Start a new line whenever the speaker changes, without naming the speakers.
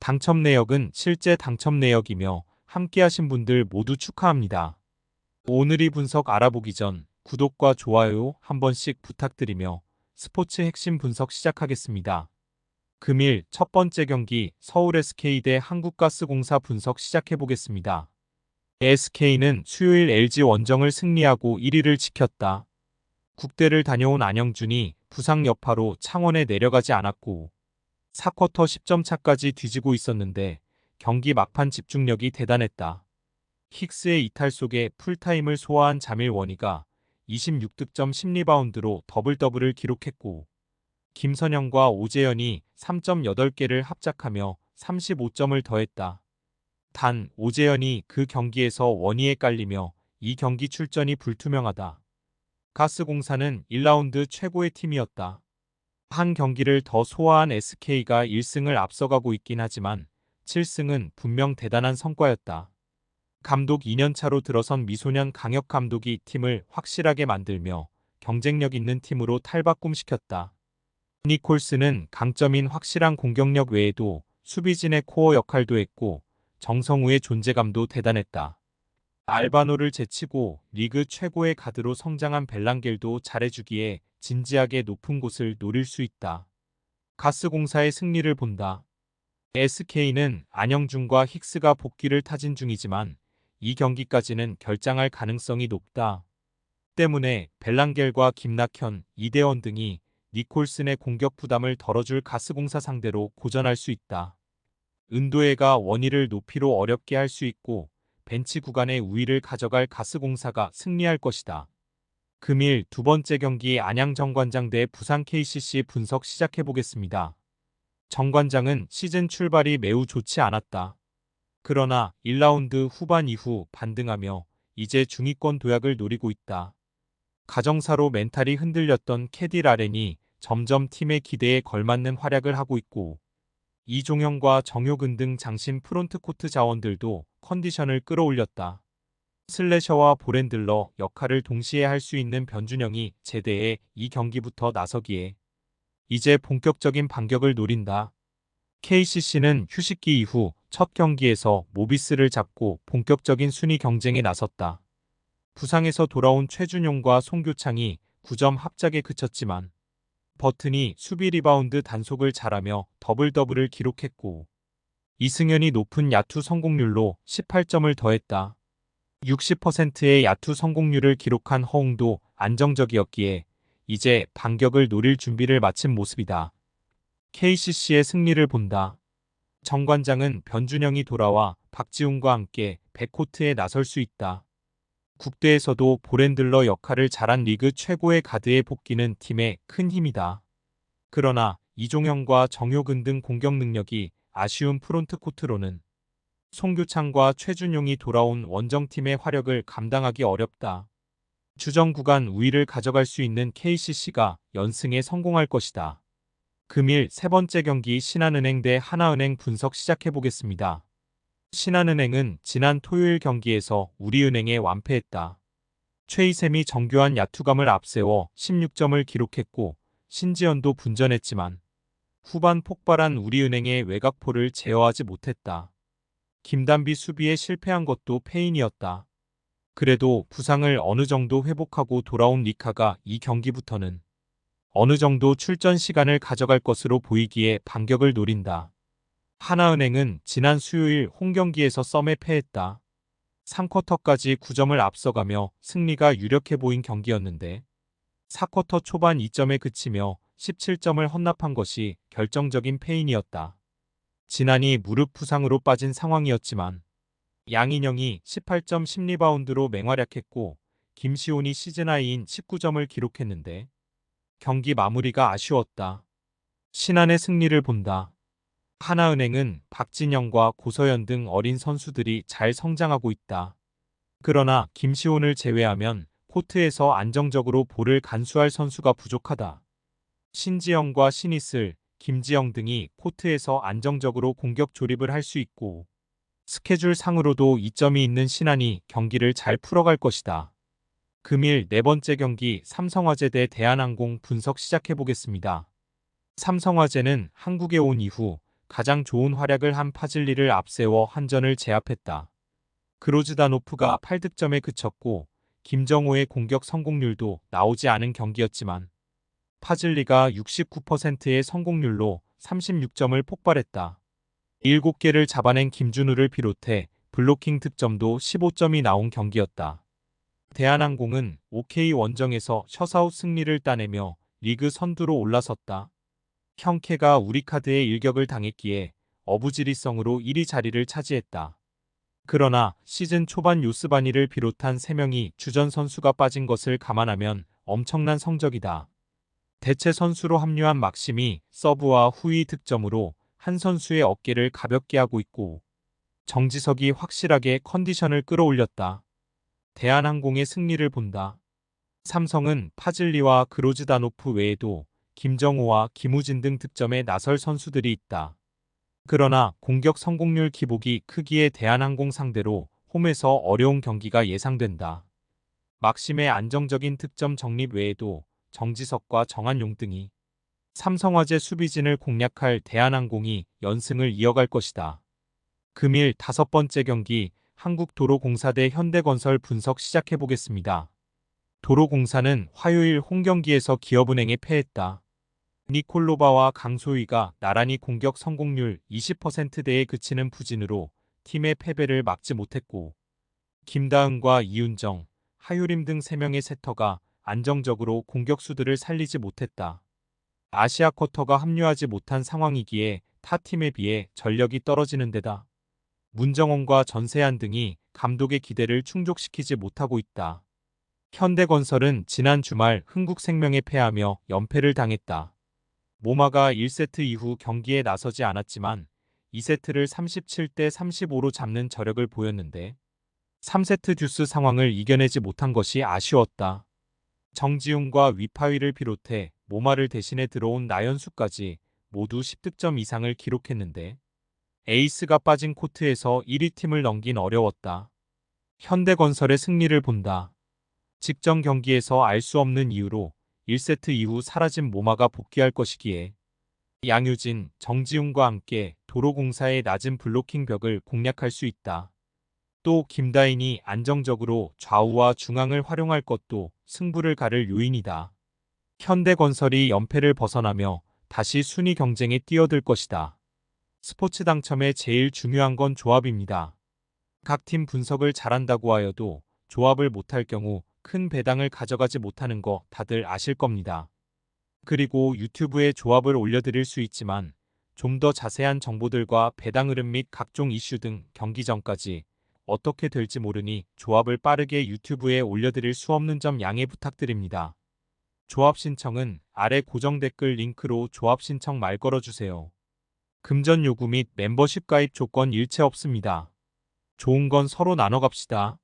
당첨 내역은 실제 당첨 내역이며 함께하신 분들 모두 축하합니다. 오늘의 분석 알아보기 전 구독과 좋아요 한 번씩 부탁드리며 스포츠 핵심 분석 시작하겠습니다. 금일 첫 번째 경기 서울 SK 대 한국가스공사 분석 시작해보겠습니다. SK는 수요일 LG 원정을 승리하고 1위를 지켰다. 국대를 다녀온 안영준이 부상 여파로 창원에 내려가지 않았고 4쿼터 10점 차까지 뒤지고 있었는데 경기 막판 집중력이 대단했다. 힉스의 이탈 속에 풀타임을 소화한 자밀 원희가 26득점 10리바운드로 더블더블을 기록했고 김선영과 오재현이 3.8개를 합작하며 35점을 더했다. 단 오재현이 그 경기에서 원희에 깔리며 이 경기 출전이 불투명하다. 가스공사는 1라운드 최고의 팀이었다. 한 경기를 더 소화한 SK가 1승을 앞서가고 있긴 하지만 7승은 분명 대단한 성과였다. 감독 2년차로 들어선 미소년 강혁 감독이 팀을 확실하게 만들며 경쟁력 있는 팀으로 탈바꿈시켰다. 니콜스는 강점인 확실한 공격력 외에도 수비진의 코어 역할도 했고 정성우의 존재감도 대단했다. 알바노를 제치고 리그 최고의 가드로 성장한 벨랑겔도 잘해주기에 진지하게 높은 곳을 노릴 수 있다. 가스공사의 승리를 본다. SK는 안영준과 힉스가 복귀를 타진 중이지만 이 경기까지는 결장할 가능성이 높다. 때문에 벨랑겔과 김낙현, 이대원 등이 니콜슨의 공격 부담을 덜어줄 가스공사 상대로 고전할 수 있다. 은도혜가 원희를 높이로 어렵게 할 수 있고 벤치 구간의 우위를 가져갈 가스공사가 승리할 것이다. 금일 두 번째 경기 안양 정관장 대 부산 KCC 분석 시작해보겠습니다. 정관장은 시즌 출발이 매우 좋지 않았다. 그러나 1라운드 후반 이후 반등하며 이제 중위권 도약을 노리고 있다. 가정사로 멘탈이 흔들렸던 캐디 라렌이 점점 팀의 기대에 걸맞는 활약을 하고 있고 이종형과 정효근 등 장신 프론트코트 자원들도 컨디션을 끌어올렸다. 슬래셔와 보렌들러 역할을 동시에 할 수 있는 변준영이 제대해 이 경기부터 나서기에 이제 본격적인 반격을 노린다. KCC는 휴식기 이후 첫 경기에서 모비스를 잡고 본격적인 순위 경쟁에 나섰다. 부상에서 돌아온 최준용과 송교창이 9점 합작에 그쳤지만 버튼이 수비 리바운드 단속을 잘하며 더블더블을 기록했고 이승현이 높은 야투 성공률로 18점을 더했다. 60%의 야투 성공률을 기록한 허웅도 안정적이었기에 이제 반격을 노릴 준비를 마친 모습이다. KCC의 승리를 본다. 정관장은 변준영이 돌아와 박지훈과 함께 백코트에 나설 수 있다. 국대에서도 보렌들러 역할을 잘한 리그 최고의 가드에 복귀는 팀의 큰 힘이다. 그러나 이종형과 정효근 등 공격 능력이 아쉬운 프론트코트로는 송교창과 최준용이 돌아온 원정팀의 화력을 감당하기 어렵다. 주정 구간 우위를 가져갈 수 있는 KCC가 연승에 성공할 것이다. 금일 세 번째 경기 신한은행 대 하나은행 분석 시작해보겠습니다. 신한은행은 지난 토요일 경기에서 우리은행에 완패했다. 최희샘이 정교한 야투감을 앞세워 16점을 기록했고 신지연도 분전했지만 후반 폭발한 우리은행의 외곽포를 제어하지 못했다. 김단비 수비에 실패한 것도 패인이었다. 그래도 부상을 어느 정도 회복하고 돌아온 리카가 이 경기부터는 어느 정도 출전 시간을 가져갈 것으로 보이기에 반격을 노린다. 하나은행은 지난 수요일 홈경기에서 썸에 패했다. 3쿼터까지 9점을 앞서가며 승리가 유력해 보인 경기였는데 4쿼터 초반 2점에 그치며 17점을 헌납한 것이 결정적인 패인이었다. 지난이 무릎 부상으로 빠진 상황이었지만 양인영이 18점 10리바운드로 맹활약했고 김시온이 시즌하이인 19점을 기록했는데 경기 마무리가 아쉬웠다. 신한의 승리를 본다. 하나은행은 박진영과 고서연 등 어린 선수들이 잘 성장하고 있다. 그러나 김시온을 제외하면 코트에서 안정적으로 볼을 간수할 선수가 부족하다. 신지영과 신이슬, 김지영 등이 코트에서 안정적으로 공격 조립을 할 수 있고 스케줄 상으로도 이점이 있는 신한이 경기를 잘 풀어갈 것이다. 금일 네 번째 경기 삼성화재 대 대한항공 분석 시작해보겠습니다. 삼성화재는 한국에 온 이후 가장 좋은 활약을 한 파즐리를 앞세워 한전을 제압했다. 그로즈다노프가 8득점에 그쳤고 김정호의 공격 성공률도 나오지 않은 경기였지만 파즐리가 69%의 성공률로 36점을 폭발했다. 7개를 잡아낸 김준우를 비롯해 블로킹 득점도 15점이 나온 경기였다. 대한항공은 OK 원정에서 셧아웃 승리를 따내며 리그 선두로 올라섰다. 형케가 우리카드에 일격을 당했기에 어부지리성으로 1위 자리를 차지했다. 그러나 시즌 초반 요스바니를 비롯한 3명이 주전 선수가 빠진 것을 감안하면 엄청난 성적이다. 대체 선수로 합류한 막심이 서브와 후위 득점으로 한 선수의 어깨를 가볍게 하고 있고 정지석이 확실하게 컨디션을 끌어올렸다. 대한항공의 승리를 본다. 삼성은 파즐리와 그로즈다노프 외에도 김정호와 김우진 등 득점에 나설 선수들이 있다. 그러나 공격 성공률 기복이 크기에 대한항공 상대로 홈에서 어려운 경기가 예상된다. 막심의 안정적인 득점 정립 외에도 정지석과 정한용 등이 삼성화재 수비진을 공략할 대한항공이 연승을 이어갈 것이다. 금일 5번째 경기 한국도로공사 대 현대건설 분석 시작해보겠습니다. 도로공사는 화요일 홈경기에서 기업은행에 패했다. 니콜로바와 강소희가 나란히 공격 성공률 20%대에 그치는 부진으로 팀의 패배를 막지 못했고 김다은과 이윤정, 하유림 등 3명의 세터가 안정적으로 공격수들을 살리지 못했다. 아시아 쿼터가 합류하지 못한 상황이기에 타 팀에 비해 전력이 떨어지는 데다 문정원과 전세한 등이 감독의 기대를 충족시키지 못하고 있다. 현대건설은 지난 주말 흥국생명에 패하며 연패를 당했다. 모마가 1세트 이후 경기에 나서지 않았지만 2세트를 37대 35로 잡는 저력을 보였는데 3세트 듀스 상황을 이겨내지 못한 것이 아쉬웠다. 정지웅과 위파위를 비롯해 모마를 대신해 들어온 나연수까지 모두 10득점 이상을 기록했는데 에이스가 빠진 코트에서 1위 팀을 넘긴 어려웠다. 현대건설의 승리를 본다. 직전 경기에서 알 수 없는 이유로 1세트 이후 사라진 모마가 복귀할 것이기에 양유진, 정지웅과 함께 도로공사의 낮은 블로킹 벽을 공략할 수 있다. 또 김다인이 안정적으로 좌우와 중앙을 활용할 것도 승부를 가를 요인이다. 현대건설이 연패를 벗어나며 다시 순위 경쟁에 뛰어들 것이다. 스포츠 당첨에 제일 중요한 건 조합입니다. 각 팀 분석을 잘한다고 하여도 조합을 못할 경우 큰 배당을 가져가지 못하는 거 다들 아실 겁니다. 그리고 유튜브에 조합을 올려드릴 수 있지만 좀 더 자세한 정보들과 배당 흐름 및 각종 이슈 등 경기 전까지 어떻게 될지 모르니 조합을 빠르게 유튜브에 올려드릴 수 없는 점 양해 부탁드립니다. 조합 신청은 아래 고정 댓글 링크로 조합 신청 말 걸어주세요. 금전 요구 및 멤버십 가입 조건 일체 없습니다. 좋은 건 서로 나눠 갑시다.